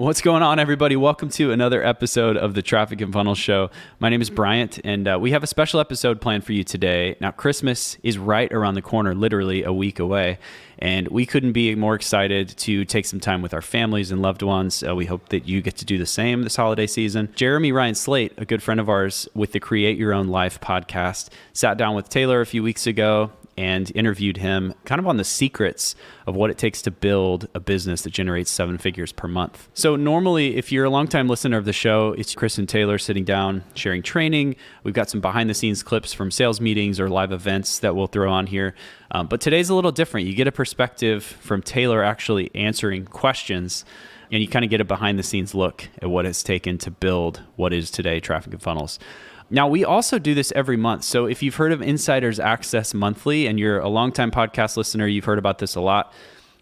What's going on, everybody? Welcome to another episode of the Traffic and Funnels Show. My name is Bryant, and we have a special episode planned for you today. Now, Christmas is right around the corner, literally a week away, and we couldn't be more excited to take some time with our families and loved ones. We hope that you get to do the same this holiday season. Jeremy Ryan Slate, a good friend of ours with the Create Your Own Life podcast, sat down with Taylor a few weeks ago and interviewed him kind of on the secrets of what it takes to build a business that generates 7 figures per month. So normally, if you're a longtime listener of the show, it's Chris and Taylor sitting down, sharing training. We've got some behind the scenes clips from sales meetings or live events that we'll throw on here. But today's a little different. You get a perspective from Taylor actually answering questions, and you kind of get a behind the scenes look at what it's taken to build what is today Traffic and Funnels. Now, we also do this every month. So if you've heard of Insiders Access Monthly and you're a longtime podcast listener, you've heard about this a lot.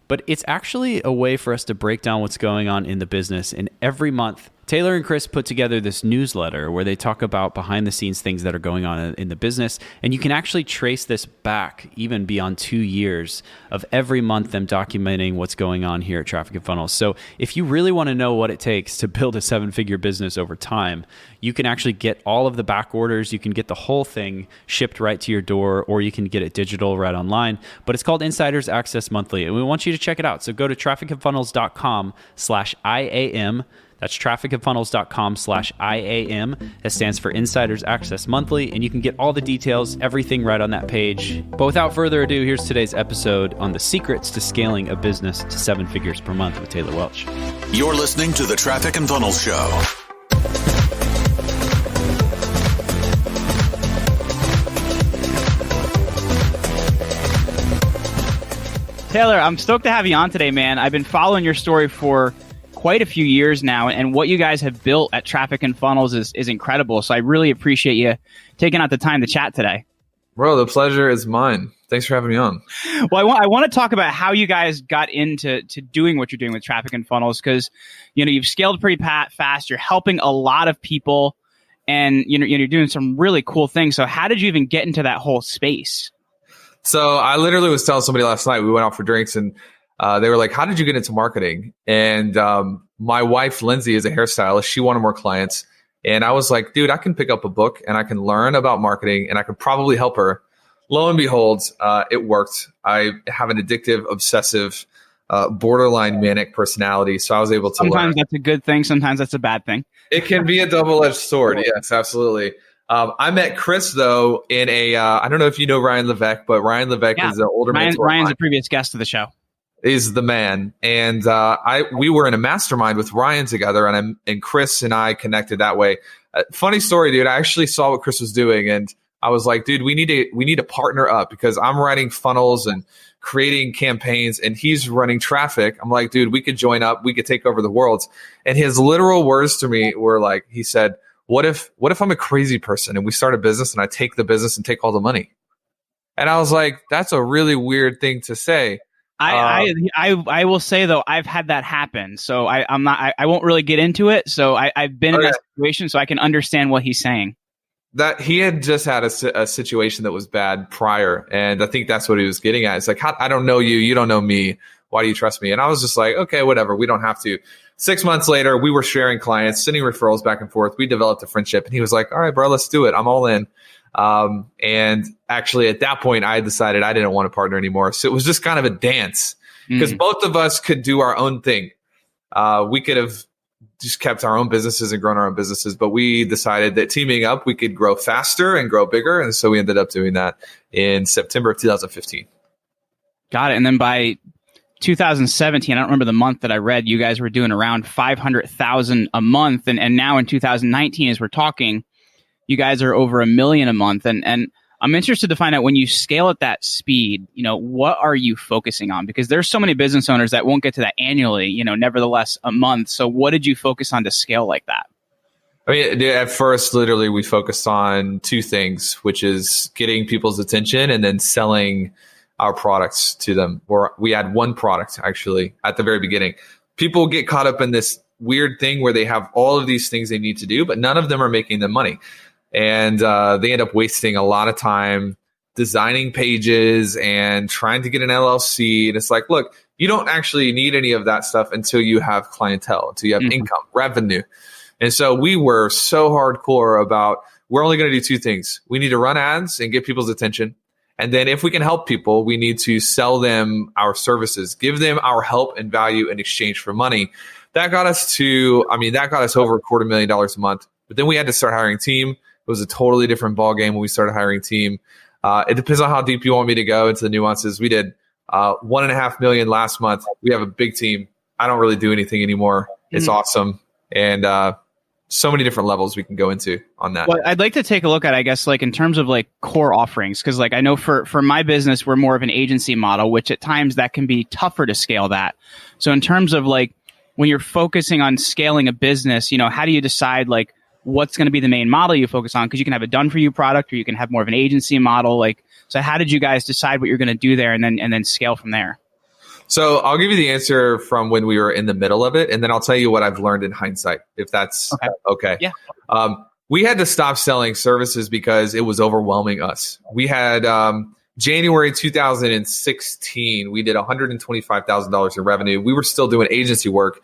But it's actually a way for us to break down what's going on in the business. And every month, Taylor and Chris put together this newsletter where they talk about behind the scenes things that are going on in the business. And you can actually trace this back even beyond 2 years of every month them documenting what's going on here at Traffic and Funnels. So if you really want to know what it takes to build a 7-figure business over time, you can actually get all of the back orders. You can get the whole thing shipped right to your door, or you can get it digital right online. But it's called Insiders Access Monthly, and we want you to check it out. So go to trafficandfunnels.com/IAM. That's trafficandfunnels.com/IAM. That stands for Insiders Access Monthly, and you can get all the details, everything right on that page. But without further ado, here's today's episode on the secrets to scaling a business to 7 figures per month with Taylor Welch. You're listening to the Traffic and Funnels Show. Taylor, I'm stoked to have you on today, man. I've been following your story for quite a few years now, and what you guys have built at Traffic and Funnels is incredible. So I really appreciate you taking out the time to chat today. Bro, the pleasure is mine. Thanks for having me on. Well, I want to talk about how you guys got into doing what you're doing with Traffic and Funnels, because you've scaled pretty fast. You're helping a lot of people, and you're doing some really cool things. So how did you even get into that whole space? So I literally was telling somebody last night, we went out for drinks, and they were like, how did you get into marketing? And my wife, Lindsay, is a hairstylist. She wanted more clients. And I was like, dude, I can pick up a book and I can learn about marketing and I could probably help her. Lo and behold, it worked. I have an addictive, obsessive, borderline manic personality. So I was able to Sometimes that's a good thing. Sometimes that's a bad thing. It can be a double-edged sword. Yes, absolutely. I met Chris, though, in I don't know if you know Ryan Levesque, but Ryan Levesque is an older mentor. Ryan's a previous guest of the show. Is the man. And we were in a mastermind with Ryan together, and Chris and I connected that way. Funny story, dude. I actually saw what Chris was doing, and I was like, dude, we need to partner up, because I'm writing funnels and creating campaigns, and he's running traffic. I'm like, dude, we could join up. We could take over the world. And his literal words to me were like, he said, What if I'm a crazy person and we start a business and I take the business and take all the money? And I was like, that's a really weird thing to say. I will say, though, I've had that happen. So I won't really get into it. So I've been in that situation, so I can understand what he's saying. That he had just had a situation that was bad prior. And I think that's what he was getting at. It's like, I don't know you. You don't know me. Why do you trust me? And I was just like, okay, whatever. We don't have to. 6 months later, we were sharing clients, sending referrals back and forth. We developed a friendship, and he was like, all right, bro, let's do it. I'm all in. And actually at that point, I decided I didn't want to partner anymore. So it was just kind of a dance, because both of us could do our own thing. We could have just kept our own businesses and grown our own businesses, but we decided that teaming up, we could grow faster and grow bigger. And so we ended up doing that in September of 2015. Got it. And then by 2017, I don't remember the month that I read, you guys were doing around 500,000 a month. And now in 2019, as we're talking, you guys are over $1 million a month. And I'm interested to find out, when you scale at that speed, what are you focusing on? Because there's so many business owners that won't get to that annually, nevertheless a month. So what did you focus on to scale like that? I mean, at first, literally, we focused on 2 things, which is getting people's attention and then selling our products to them. Or we had one product, actually, at the very beginning. People get caught up in this weird thing where they have all of these things they need to do, but none of them are making them money. And they end up wasting a lot of time designing pages and trying to get an LLC. And it's like, look, You don't actually need any of that stuff until you have clientele, until you have income, revenue. And so we were so hardcore about, we're only going to do two things. We need to run ads and get people's attention. And then if we can help people, we need to sell them our services, give them our help and value in exchange for money. That got us over $250,000 a month. But then we had to start hiring team. It was a totally different ballgame when we started hiring team. It depends on how deep you want me to go into the nuances. We did $1.5 million last month. We have a big team. I don't really do anything anymore. It's awesome. And so many different levels we can go into on that. Well, I'd like to take a look at, I guess, like in terms of like core offerings, because like I know for my business, we're more of an agency model, which at times that can be tougher to scale that. So in terms of like when you're focusing on scaling a business, how do you decide like what's going to be the main model you focus on? Because you can have a done for you product, or you can have more of an agency model. Like, so how did you guys decide what you're going to do there, and then scale from there? So I'll give you the answer from when we were in the middle of it, and then I'll tell you what I've learned in hindsight, if that's okay. Yeah. We had to stop selling services because it was overwhelming us. We had January 2016, we did $125,000 in revenue. We were still doing agency work.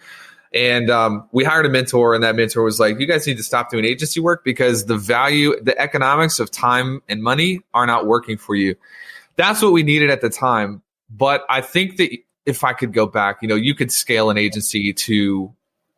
And we hired a mentor, and that mentor was like, you guys need to stop doing agency work because the economics of time and money are not working for you. That's what we needed at the time. But I think that if I could go back, you could scale an agency to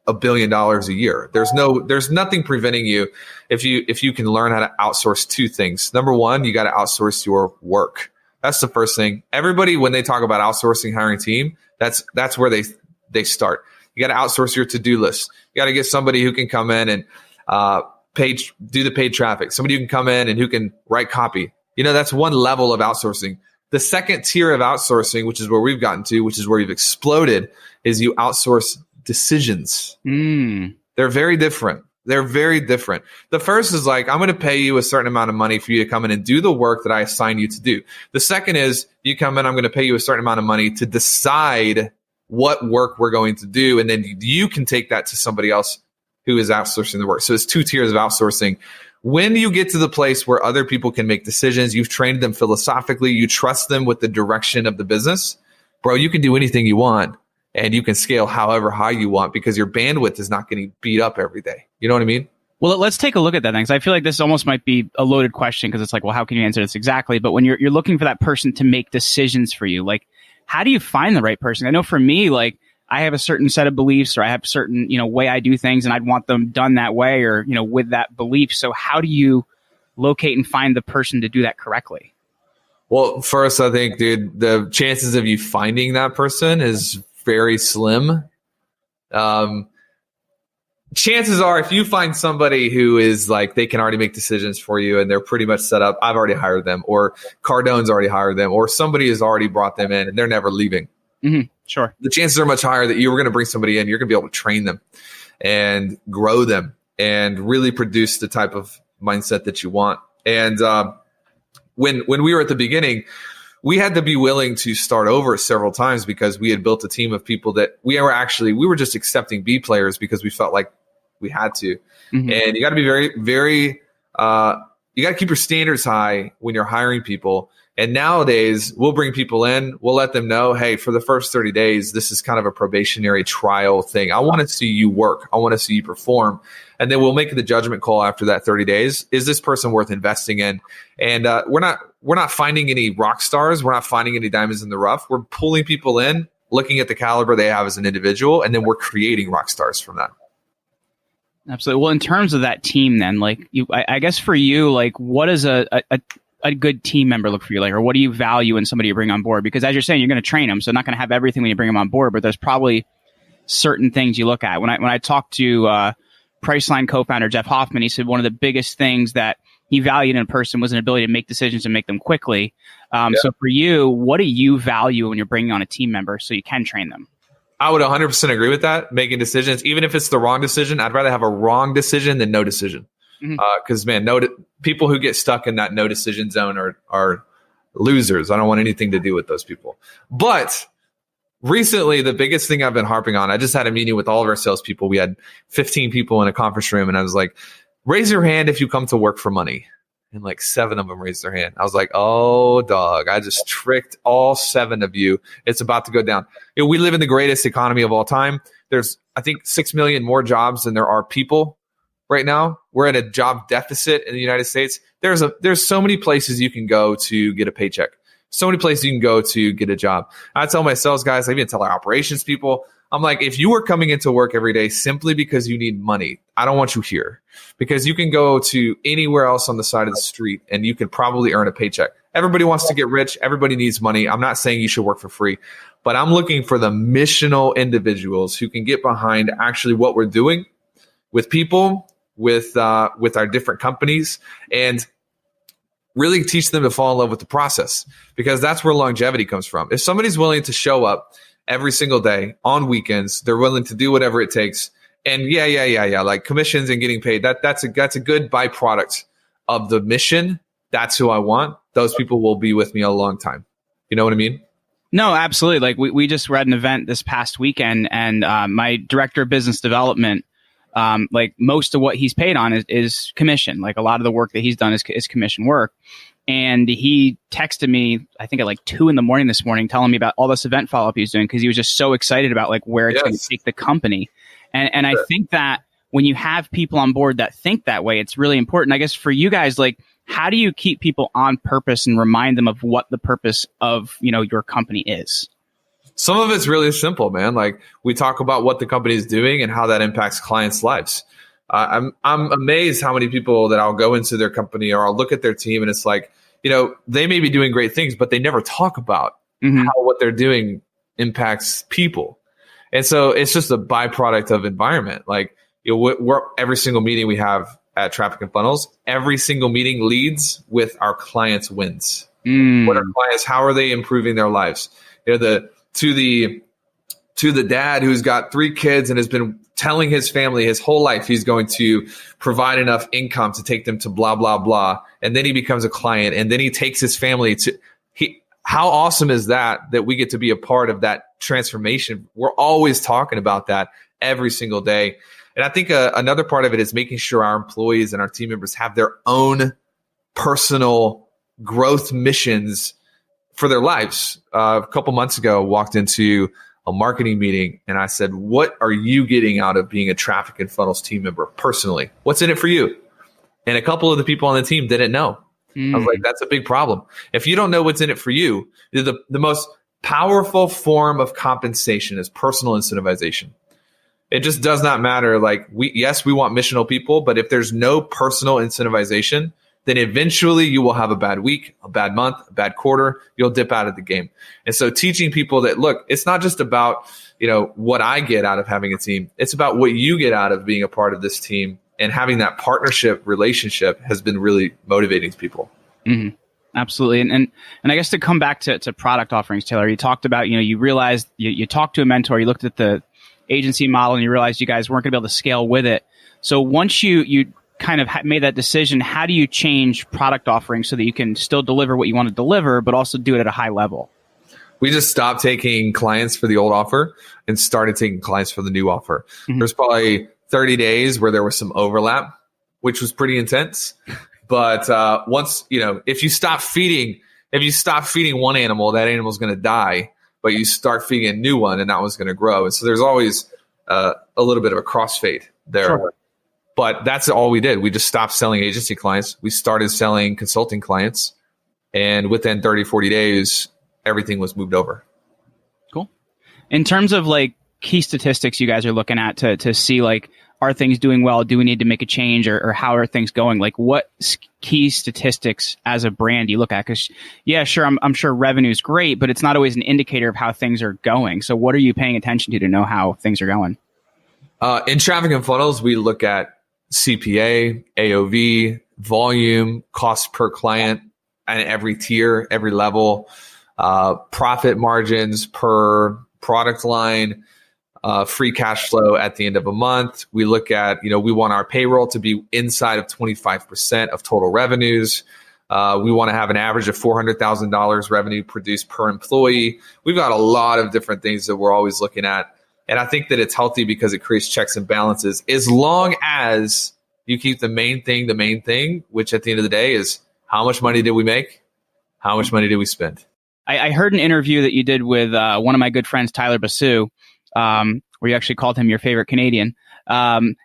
$1 billion a year. There's nothing preventing you if you can learn how to outsource two things. Number one, you got to outsource your work. That's the first thing. Everybody, when they talk about outsourcing, hiring team, that's where they start. You got to outsource your to-do list. You got to get somebody who can come in and do the paid traffic. Somebody who can come in and who can write copy. That's one level of outsourcing. The second tier of outsourcing, which is where we've gotten to, which is where we've exploded, is you outsource decisions. They're very different. The first is like, I'm going to pay you a certain amount of money for you to come in and do the work that I assign you to do. The second is you come in, I'm going to pay you a certain amount of money to decide what work we're going to do. And then you can take that to somebody else who is outsourcing the work. So it's two tiers of outsourcing. When you get to the place where other people can make decisions, you've trained them philosophically, you trust them with the direction of the business, bro, you can do anything you want and you can scale however high you want because your bandwidth is not getting beat up every day. You know what I mean? Well, let's take a look at that then, because I feel like this almost might be a loaded question because it's like, well, how can you answer this exactly? But when you're looking for that person to make decisions for you, like, how do you find the right person? I know for me, like, I have a certain set of beliefs, or I have a certain, way I do things, and I'd want them done that way, or, with that belief. So how do you locate and find the person to do that correctly? Well, first, I think, dude, the chances of you finding that person is very slim. Chances are, if you find somebody who is like, they can already make decisions for you and they're pretty much set up, I've already hired them, or Cardone's already hired them, or somebody has already brought them in and they're never leaving. Sure. The chances are much higher that you were going to bring somebody in, you're going to be able to train them and grow them and really produce the type of mindset that you want. And when we were at the beginning, we had to be willing to start over several times because we had built a team of people that we were just accepting B players because we felt like we had to. And you got to be very, very, you got to keep your standards high when you're hiring people. And nowadays, we'll bring people in, we'll let them know, hey, for the first 30 days, this is kind of a probationary trial thing. I want to see you work. I want to see you perform. And then we'll make the judgment call after that 30 days. Is this person worth investing in? And we're not finding any rock stars. We're not finding any diamonds in the rough. We're pulling people in, looking at the caliber they have as an individual, and then we're creating rock stars from that. Absolutely. Well, in terms of that team then, like, I guess for you, like, what does a good team member look for you like, or what do you value in somebody you bring on board? Because as you're saying, you're going to train them, so not going to have everything when you bring them on board, but there's probably certain things you look at. When I talked to Priceline co-founder Jeff Hoffman, he said one of the biggest things that he valued in a person was an ability to make decisions and make them quickly. So for you, what do you value when you're bringing on a team member so you can train them? I would 100% agree with that. Making decisions, even if it's the wrong decision, I'd rather have a wrong decision than no decision. Because people who get stuck in that no decision zone are losers. I don't want anything to do with those people. But recently, the biggest thing I've been harping on, I just had a meeting with all of our salespeople. We had 15 people in a conference room, and I was like, raise your hand if you come to work for money. And like 7 of them raised their hand. I was like, oh, dog, I just tricked all 7 of you. It's about to go down. We live in the greatest economy of all time. There's, I think, 6 million more jobs than there are people right now. We're at a job deficit in the United States. There's so many places you can go to get a paycheck. So many places you can go to get a job. I tell my sales guys, I even tell our operations people, I'm like, if you were coming into work every day simply because you need money, I don't want you here, because you can go to anywhere else on the side of the street and you can probably earn a paycheck. Everybody wants to get rich. Everybody needs money. I'm not saying you should work for free, but I'm looking for the missional individuals who can get behind actually what we're doing with people, with our different companies, and really teach them to fall in love with the process, because that's where longevity comes from. If somebody's willing to show up every single day on weekends, they're willing to do whatever it takes. And yeah, like commissions and getting paid, that's a good byproduct of the mission. That's who I want. Those people will be with me a long time. You know what I mean? No, absolutely. Like we just were at an event this past weekend, and my director of business development, like most of what he's paid on is commission. Like a lot of the work that he's done is commission work. And he texted me, I think at like 2 a.m. this morning, telling me about all this event follow-up he was doing, because he was just so excited about like where it's going to take the company. And I think that when you have people on board that think that way, it's really important. I guess for you guys, like, how do you keep people on purpose and remind them of what the purpose of, your company is? Some of it's really simple, man. Like, we talk about what the company is doing and how that impacts clients' lives. I'm amazed how many people that I'll go into their company or I'll look at their team and it's like, they may be doing great things, but they never talk about how what they're doing impacts people. And so it's just a byproduct of environment. Like, we're every single meeting we have at Traffic and Funnels, every single meeting leads with our clients' wins. What are clients? How are they improving their lives? To the dad who's got 3 kids and has been telling his family his whole life he's going to provide enough income to take them to blah, blah, blah. And then he becomes a client, and then he takes his family to how awesome is that we get to be a part of that transformation? We're always talking about that every single day. And I think another part of it is making sure our employees and our team members have their own personal growth missions for their lives. A couple months ago, walked into a marketing meeting and I said, what are you getting out of being a Traffic and Funnels team member personally? What's in it for you? And a couple of the people on the team didn't know. I was like, that's a big problem. If you don't know what's in it for you, the most powerful form of compensation is personal incentivization. It just does not matter. Like, we want missional people, but if there's no personal incentivization, then eventually you will have a bad week, a bad month, a bad quarter. You'll dip out of the game. And so teaching people that, look, it's not just about, what I get out of having a team. It's about what you get out of being a part of this team, and having that partnership relationship has been really motivating to people. Mm-hmm. Absolutely. And I guess to come back to product offerings, Taylor, you talked about, you realized you talked to a mentor, you looked at the agency model and you realized you guys weren't going to be able to scale with it. So once you kind of made that decision, how do you change product offerings so that you can still deliver what you want to deliver, but also do it at a high level? We just stopped taking clients for the old offer and started taking clients for the new offer. There's probably 30 days where there was some overlap, which was pretty intense. But once, if you stop feeding one animal, that animal is going to die, but you start feeding a new one and that one's going to grow. And so there's always a little bit of a crossfade there. Sure. But that's all we did. We just stopped selling agency clients. We started selling consulting clients. And within 30, 40 days, everything was moved over. Cool. In terms of like key statistics you guys are looking at to see, like, are things doing well? Do we need to make a change, or how are things going? Like, what key statistics as a brand do you look at? Because, sure, I'm sure revenue is great, but it's not always an indicator of how things are going. So what are you paying attention to know how things are going? In Traffic and Funnels, we look at CPA, AOV, volume, cost per client, and every tier, every level, profit margins per product line, free cash flow at the end of a month. We look at, we want our payroll to be inside of 25% of total revenues. We want to have an average of $400,000 revenue produced per employee. We've got a lot of different things that we're always looking at. And I think that it's healthy because it creates checks and balances, as long as You keep the main thing, which at the end of the day is how much money did we make? How much money did we spend? I heard an interview that you did with one of my good friends, Tyler Basu, where you actually called him your favorite Canadian. And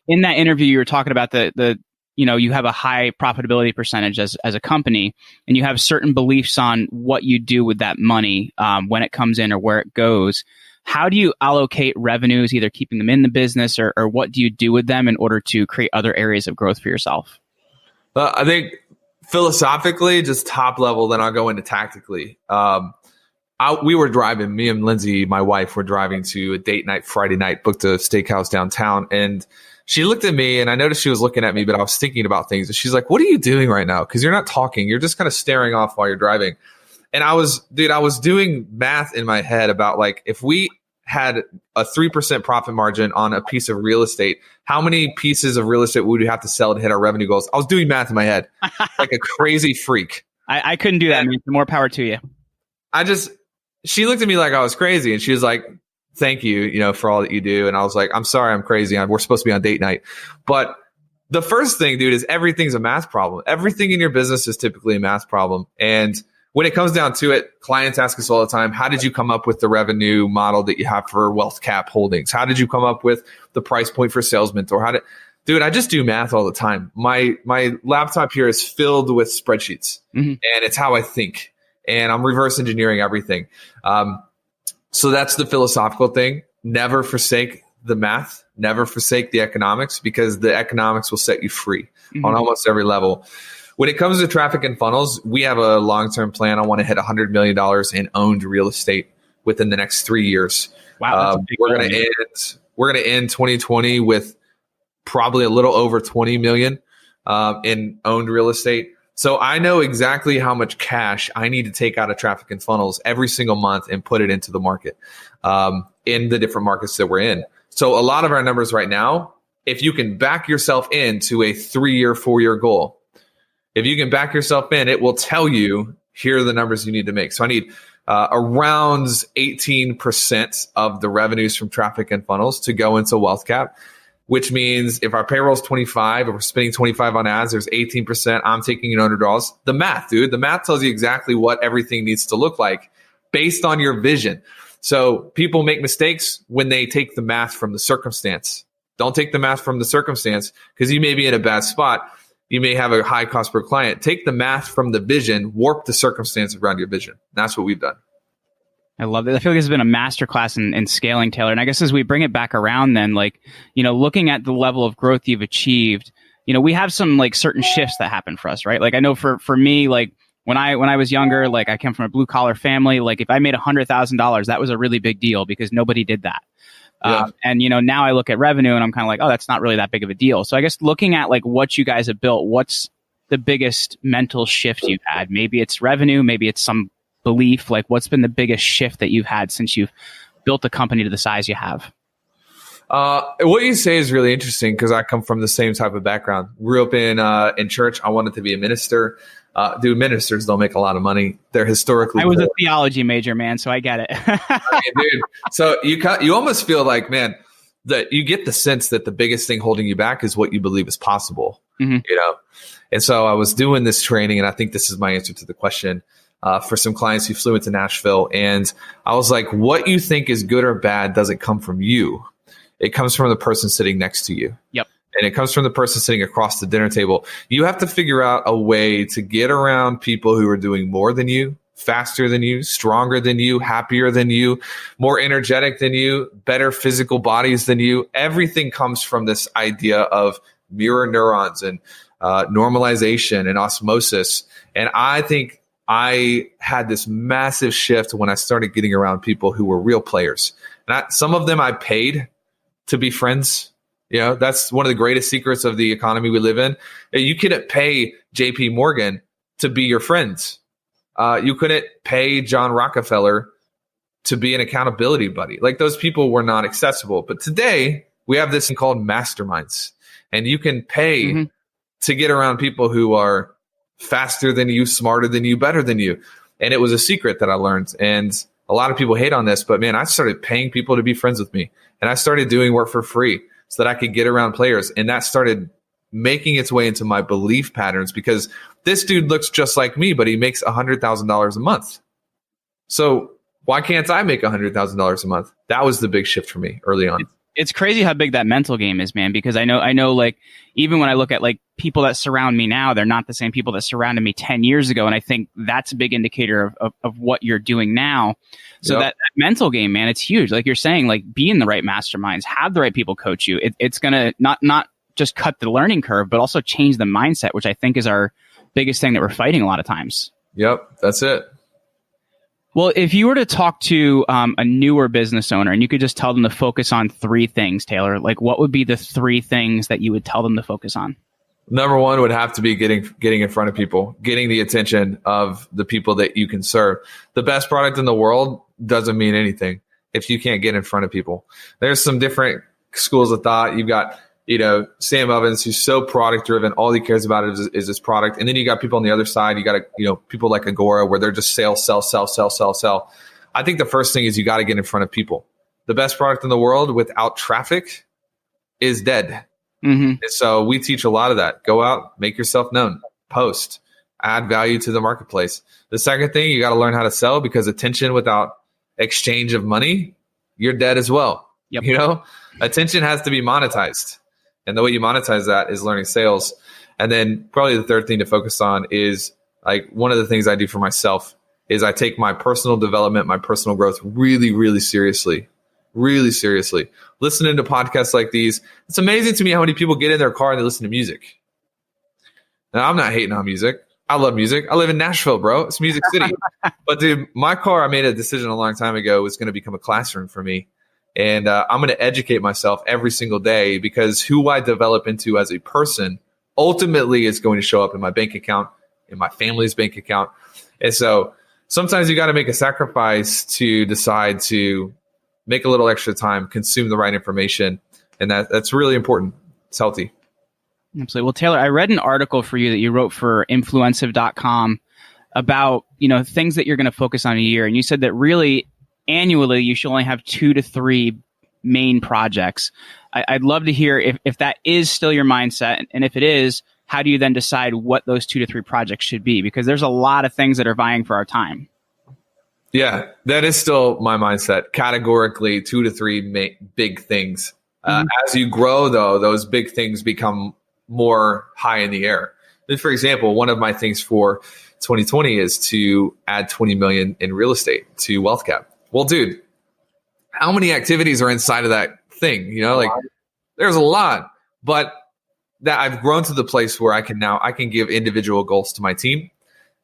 in that interview, you were talking about the you have a high profitability percentage as a company, and you have certain beliefs on what you do with that money when it comes in or where it goes. How do you allocate revenues, either keeping them in the business or what do you do with them in order to create other areas of growth for yourself? I think philosophically, just top level, then I'll go into tactically. We were driving, me and Lindsay, my wife, were driving to a date night Friday night, booked a steakhouse downtown. And she looked at me and I noticed she was looking at me, but I was thinking about things. And she's like, what are you doing right now? Because you're not talking. You're just kind of staring off while you're driving. And I was doing math in my head about like, if we had a 3% profit margin on a piece of real estate, how many pieces of real estate would we have to sell to hit our revenue goals? I was doing math in my head like a crazy freak. I couldn't do that. Man. More power to you. She looked at me like I was crazy and she was like, thank you, for all that you do. And I was like, I'm sorry, I'm crazy. We're supposed to be on date night. But the first thing, dude, is everything's a math problem. Everything in your business is typically a math problem. And when it comes down to it, clients ask us all the time, how did you come up with the revenue model that you have for Wealth Cap Holdings? How did you come up with the price point for Sales Mentor? Dude, I just do math all the time. My laptop here is filled with spreadsheets, and it's how I think. And I'm reverse engineering everything. So that's the philosophical thing. Never forsake the math. Never forsake the economics, because the economics will set you free on almost every level. When it comes to traffic and funnels, we have a long-term plan. I want to hit $100 million in owned real estate within the next 3 years. Wow, we're going to end 2020 with probably a little over 20 million in owned real estate. So I know exactly how much cash I need to take out of traffic and funnels every single month and put it into the market in the different markets that we're in. So a lot of our numbers right now, if you can back yourself into a 3-year, 4-year goal, if you can back yourself in, it will tell you, here are the numbers you need to make. So I need around 18% of the revenues from traffic and funnels to go into Wealth Cap, which means if our payroll is 25, if we're spending 25 on ads, there's 18%. I'm taking in under draws. The math, dude, the math tells you exactly what everything needs to look like based on your vision. So people make mistakes when they take the math from the circumstance. Don't take the math from the circumstance, because you may be in a bad spot. You may have a high cost per client. Take the math from the vision, warp the circumstance around your vision. That's what we've done. I love it. I feel like this has been a masterclass in scaling, Taylor. And I guess as we bring it back around then, like, looking at the level of growth you've achieved, we have some like certain shifts that happen for us, right? Like I know for me, like when I was younger, like I came from a blue collar family, like if I made $100,000, that was a really big deal because nobody did that. Yeah. And now I look at revenue and I'm kind of like, oh, that's not really that big of a deal. So I guess looking at like what you guys have built, what's the biggest mental shift you've had? Maybe it's revenue, maybe it's some belief. Like what's been the biggest shift that you've had since you've built a company to the size you have? What you say is really interesting because I come from the same type of background. Grew up in church. I wanted to be a minister. Dude, ministers don't make a lot of money. They're historically I was poor. a theology major, man, so I get it. Dude, so you almost feel like, man, that you get the sense that the biggest thing holding you back is what you believe is possible. And so I was doing this training, and I think this is my answer to the question for some clients who flew into Nashville. And I was like, what you think is good or bad doesn't come from you. It comes from the person sitting next to you. Yep. And it comes from the person sitting across the dinner table. You have to figure out a way to get around people who are doing more than you, faster than you, stronger than you, happier than you, more energetic than you, better physical bodies than you. Everything comes from this idea of mirror neurons and normalization and osmosis. And I think I had this massive shift when I started getting around people who were real players. And some of them I paid to be friends. That's one of the greatest secrets of the economy we live in. You couldn't pay JP Morgan to be your friends. You couldn't pay John Rockefeller to be an accountability buddy. Like those people were not accessible. But today we have this thing called masterminds, and you can pay to get around people who are faster than you, smarter than you, better than you. And it was a secret that I learned. And a lot of people hate on this, but man, I started paying people to be friends with me, and I started doing work for free so that I could get around players. And that started making its way into my belief patterns, because this dude looks just like me, but he makes $100,000 a month. So why can't I make $100,000 a month? That was the big shift for me early on. It's crazy how big that mental game is, man, because I know like, even when I look at like people that surround me now, they're not the same people that surrounded me 10 years ago. And I think that's a big indicator of what you're doing now. So that mental game, man, it's huge. Like you're saying, like be in the right masterminds, have the right people coach you. It's going to not just cut the learning curve, but also change the mindset, which I think is our biggest thing that we're fighting a lot of times. Yep, that's it. Well, if you were to talk to a newer business owner and you could just tell them to focus on 3 things, Taylor, like what would be the 3 things that you would tell them to focus on? Number one would have to be getting in front of people, getting the attention of the people that you can serve. The best product in the world doesn't mean anything if you can't get in front of people. There's some different schools of thought. You've got, Sam Ovens, who's so product driven. All he cares about is his product. And then you got people on the other side. You got, people like Agora, where they're just sell. I think the first thing is you got to get in front of people. The best product in the world without traffic is dead. Mm-hmm. And so we teach a lot of that. Go out, make yourself known, post, add value to the marketplace. The second thing, you got to learn how to sell, because attention without exchange of money, you're dead as well. Yep. Attention has to be monetized. And the way you monetize that is learning sales. And then probably the third thing to focus on is, like, one of the things I do for myself is I take my personal development, my personal growth really, really seriously. Really seriously. Listening to podcasts like these, it's amazing to me how many people get in their car and they listen to music. Now, I'm not hating on music. I love music. I live in Nashville, bro. It's Music City. But dude, my car, I made a decision a long time ago, was going to become a classroom for me. And I'm going to educate myself every single day, because who I develop into as a person ultimately is going to show up in my bank account, in my family's bank account. And so sometimes you got to make a sacrifice to decide to make a little extra time, consume the right information. And that's really important. It's healthy. Absolutely. Well, Taylor, I read an article for you that you wrote for influensive.com about, things that you're going to focus on a year. And you said that really annually, you should only have 2 to 3 main projects. I'd love to hear if that is still your mindset. And if it is, how do you then decide what those 2 to 3 projects should be? Because there's a lot of things that are vying for our time. Yeah, that is still my mindset. Categorically, 2 to 3 big things. As you grow, though, those big things become more high in the air. For example, one of my things for 2020 is to add 20 million in real estate to Wealth Cap. Well, dude, how many activities are inside of that thing? There's a lot, but that I've grown to the place where I can give individual goals to my team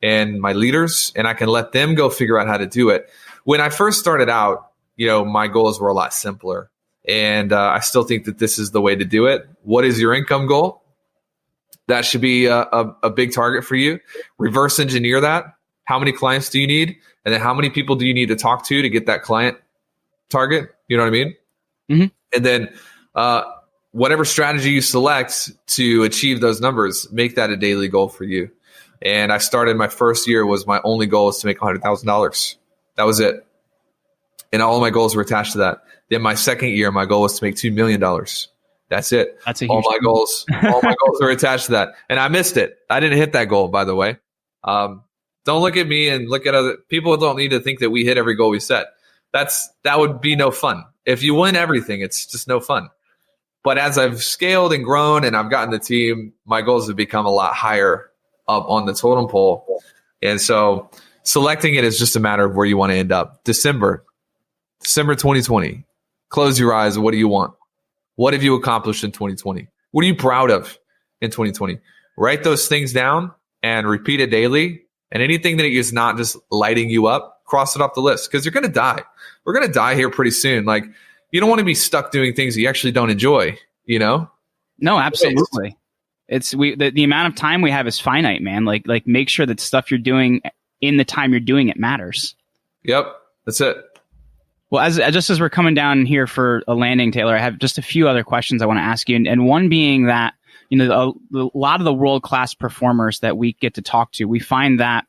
and my leaders, and I can let them go figure out how to do it. When I first started out, my goals were a lot simpler, and I still think that this is the way to do it. What is your income goal? That should be a big target for you. Reverse engineer that. How many clients do you need? And then how many people do you need to talk to get that client target? You know what I mean? Mm-hmm. And then whatever strategy you select to achieve those numbers, make that a daily goal for you. And I started, my first year was my only goal was to make $100,000. That was it. And all of my goals were attached to that. Then my second year, my goal was to make $2 million. That's it. That's all my goals were attached to that. And I missed it. I didn't hit that goal, by the way. Don't look at me and look at other people. Don't need to think that we hit every goal we set. That would be no fun. If you win everything, it's just no fun. But as I've scaled and grown and I've gotten the team, my goals have become a lot higher up on the totem pole. And so selecting it is just a matter of where you want to end up. December 2020. Close your eyes. What do you want? What have you accomplished in 2020? What are you proud of in 2020? Write those things down and repeat it daily. And anything that is not just lighting you up, cross it off the list, because you're going to die. We're going to die here pretty soon. Like, you don't want to be stuck doing things that you actually don't enjoy, No, absolutely. It's the amount of time we have is finite, man. Like make sure that stuff you're doing in the time you're doing it matters. Yep. That's it. Well, as we're coming down here for a landing, Taylor, I have just a few other questions I want to ask you. And one being that, a lot of the world-class performers that we get to talk to, we find that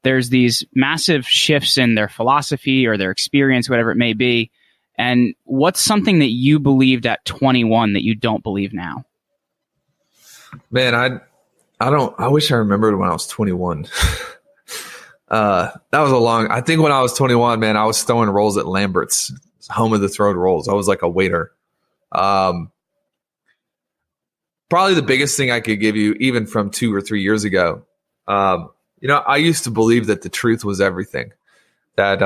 there's these massive shifts in their philosophy or their experience, whatever it may be. And what's something that you believed at 21 that you don't believe now? Man, I wish I remembered when I was 21. That was I think when I was 21, man, I was throwing rolls at Lambert's, home of the throwed rolls. I was like a waiter. Probably the biggest thing I could give you, even from 2 or 3 years ago. I used to believe that the truth was everything. That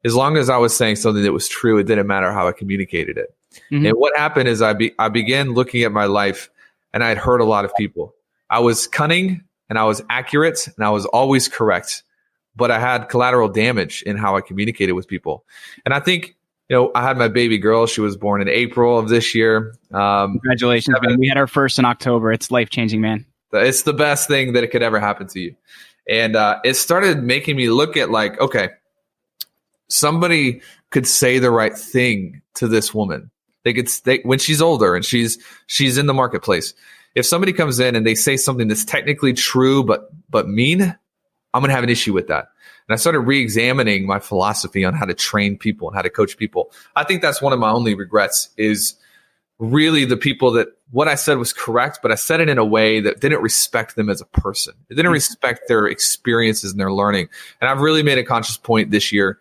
as long as I was saying something that was true, it didn't matter how I communicated it. Mm-hmm. And what happened is I began looking at my life, and I had hurt a lot of people. I was cunning, and I was accurate, and I was always correct. But I had collateral damage in how I communicated with people. And I think, I had my baby girl. She was born in April of this year. Congratulations, man. We had our first in October. It's life-changing, man. It's the best thing that it could ever happen to you. And it started making me look at like, okay, somebody could say the right thing to this woman. When she's older and she's in the marketplace. If somebody comes in and they say something that's technically true but mean, I'm going to have an issue with that. And I started re-examining my philosophy on how to train people and how to coach people. I think that's one of my only regrets is really the people that what I said was correct, but I said it in a way that didn't respect them as a person. It didn't respect their experiences and their learning. And I've really made a conscious point this year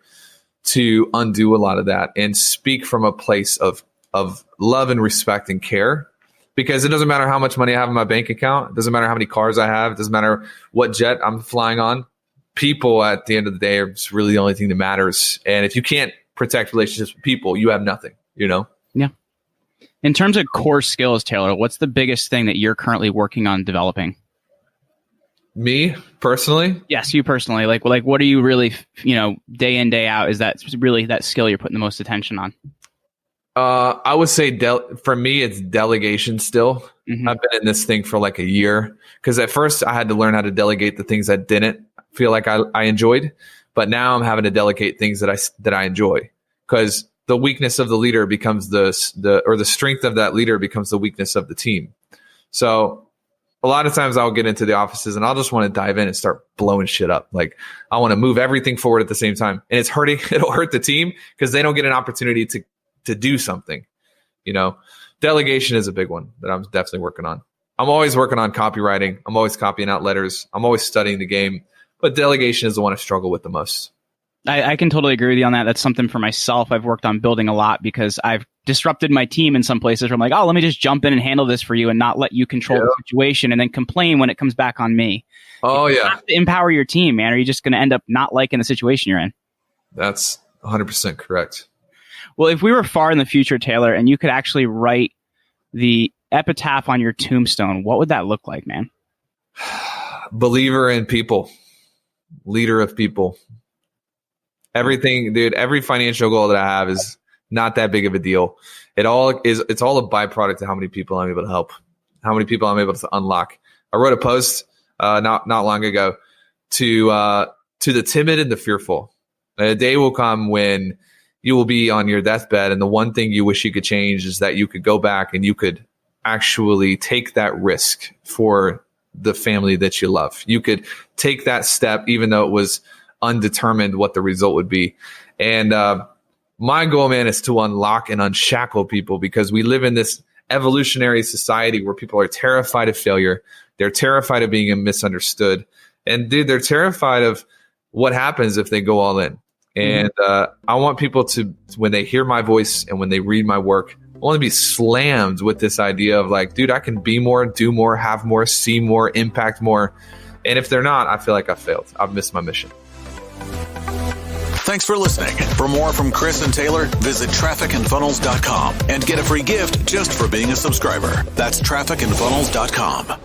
to undo a lot of that and speak from a place of love and respect and care. Because it doesn't matter how much money I have in my bank account. It doesn't matter how many cars I have. It doesn't matter what jet I'm flying on. People at the end of the day are just really the only thing that matters. And if you can't protect relationships with people, you have nothing, Yeah. In terms of core skills, Taylor, what's the biggest thing that you're currently working on developing? Me personally? Yes, you personally. Like what are you really, day in, day out? Is that really that skill you're putting the most attention on? I would say for me, it's delegation still. Mm-hmm. I've been in this thing for like a year because at first I had to learn how to delegate the things I didn't feel like I enjoyed. But now I'm having to delegate things that I enjoy because the weakness of the leader becomes the strength of that leader becomes the weakness of the team. So a lot of times I'll get into the offices and I'll just want to dive in and start blowing shit up. Like I want to move everything forward at the same time. And it's hurting. It'll hurt the team because they don't get an opportunity to do something. Delegation is a big one that I'm definitely working on. I'm always working on copywriting. I'm always copying out letters. I'm always studying the game, but delegation is the one I struggle with the most. I can totally agree with you on that. That's something for myself I've worked on building a lot because I've disrupted my team in some places where I'm like, oh, let me just jump in and handle this for you and not let you control the situation and then complain when it comes back on me. Oh, you have to empower your team, man, or you're just going to end up not liking the situation you're in. That's 100% correct. Well, if we were far in the future, Taylor, and you could actually write the epitaph on your tombstone, what would that look like, man? Believer in people, leader of people. Everything, dude, every financial goal that I have is not that big of a deal. It's all a byproduct of how many people I'm able to help, how many people I'm able to unlock. I wrote a post not long ago to the timid and the fearful. A day will come when you will be on your deathbed, and the one thing you wish you could change is that you could go back and you could actually take that risk for the family that you love. You could take that step, even though it was undetermined what the result would be. And my goal, man, is to unlock and unshackle people because we live in this evolutionary society where people are terrified of failure. They're terrified of being misunderstood. And dude, they're terrified of what happens if they go all in. And I want people to, when they hear my voice and when they read my work, I want to be slammed with this idea of like, dude, I can be more, do more, have more, see more, impact more. And if they're not, I feel like I failed. I've missed my mission. Thanks for listening. For more from Chris and Taylor, visit trafficandfunnels.com and get a free gift just for being a subscriber. That's trafficandfunnels.com.